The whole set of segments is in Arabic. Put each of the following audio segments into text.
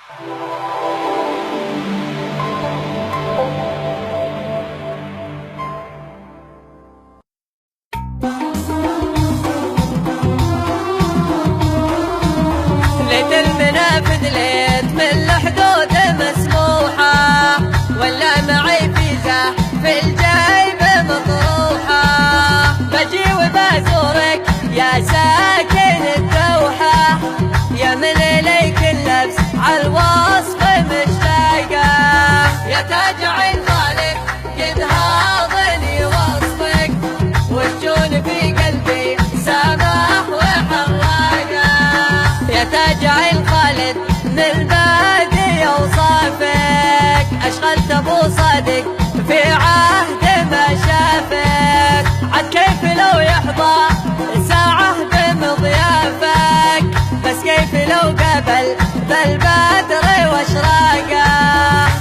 ليت المنافذ ليت من الحدود مسموحة، ولا معي فيزا في الجيب مطروحة. بجي وبزورك يا ساكن الدوحة، يا من إليك اللبس عالوصف مشتاقة. يا تاج عين مالك قد هاضني وصفك، والجون في قلبي سامح وحراقة. يا تاج عين خالد من البادي اوصافك، اشغلت ابو صادق في عهد ما شافك. عد كيف لو يحظى ساعة بمضيافك، بس كيف لو قبل بالبدر واشراقه.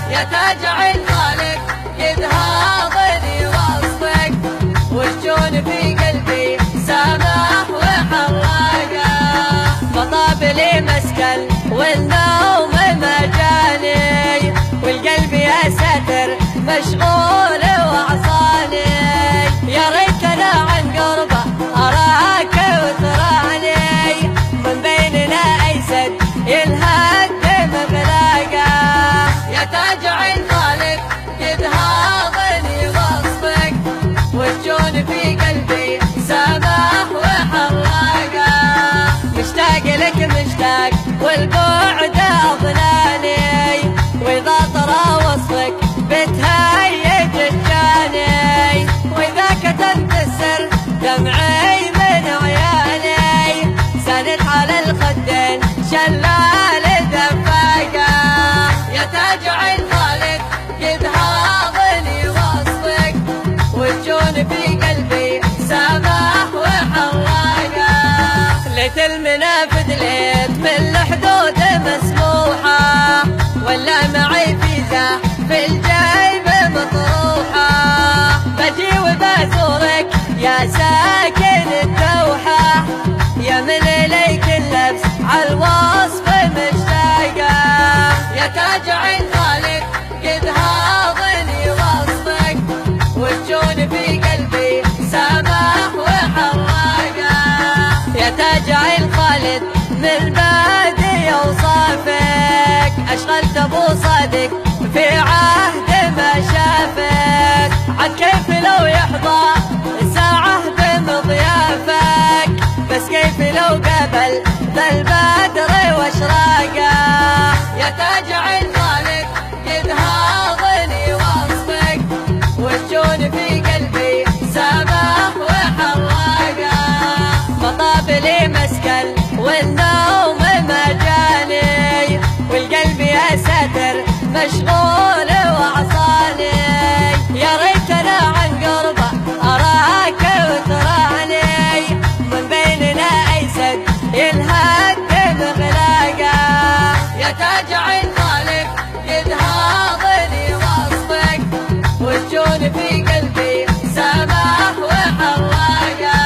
يا تاج عين خالد قد هاضني وصفك، والجون في قلبي سامح وحراقه. مطاب لي مسكن والنوم مجاني، والقلب يا ساتر مشغول وعصاني. يا ريت انا عن قربه اراك وتراني، من بيننا ايسد يلهد مغلاقه. يا تاج عين خالد قد هاضني وصفك، والجون في قلبي سامح وحراقه. مشتاق لك مشتاق والبعد أضناني، وإذا طرى وصفك بتهيج الجاني. وإذا كتمت السر دمعي من عياني، سند على الخدين شلال دفاقة. يا تاج عين خالد قد هاضني وصفك، والجون في قلبي سامح وحراقة. ليت المنافذ ليت من الحدود مسموحة، ولا معي فيزا في الجيب مطروحة. بجي وبزورك يا ساكن الدوحة، يا من إليك اللبس عالوصف مشتاقة. يا تاج عين خالد قد هاضني وصفك، والجون في قلبي سامح وحراقة. يا تاج عين خالد من البادي اوصافك، اشغلت ابو صادق في عهد ما شافك. عد كيف لو يحظى ساعة بمضيافك، بس كيف لو قبل بالبدر واشراقه. يا تاج عين خالد قد هاضني وصفك، والجون في قلبي سامح وحراقه. مطاب لي مسكن والنوم مجاني، والقلب يا ساتر مشغول وعصاني. يا ريت انا عن قربه اراك وتراني، من بيننا ايسد يلهد مغلاقه. يا تاج عين خالد قد هاضني وصفك، والجون في قلبي سامح وحراقه.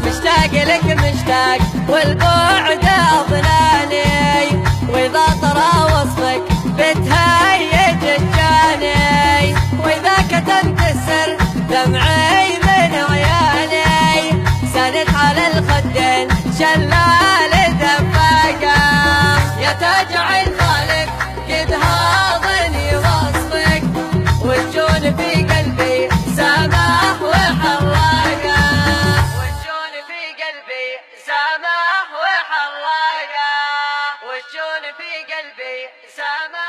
مشتاق لك مشتاق والبعد أضناني، وإذا طرى وصفك بتهيج الجاني. وإذا كتمت السر دمعي من عياني، سند على الخدين شلال دفاقة. يا تاج عين خالد قد هاضني وصفك، والجون في قلبي سامح وحراقه. والجون في قلبي سامح وحراقه. والجون في قلبي سامح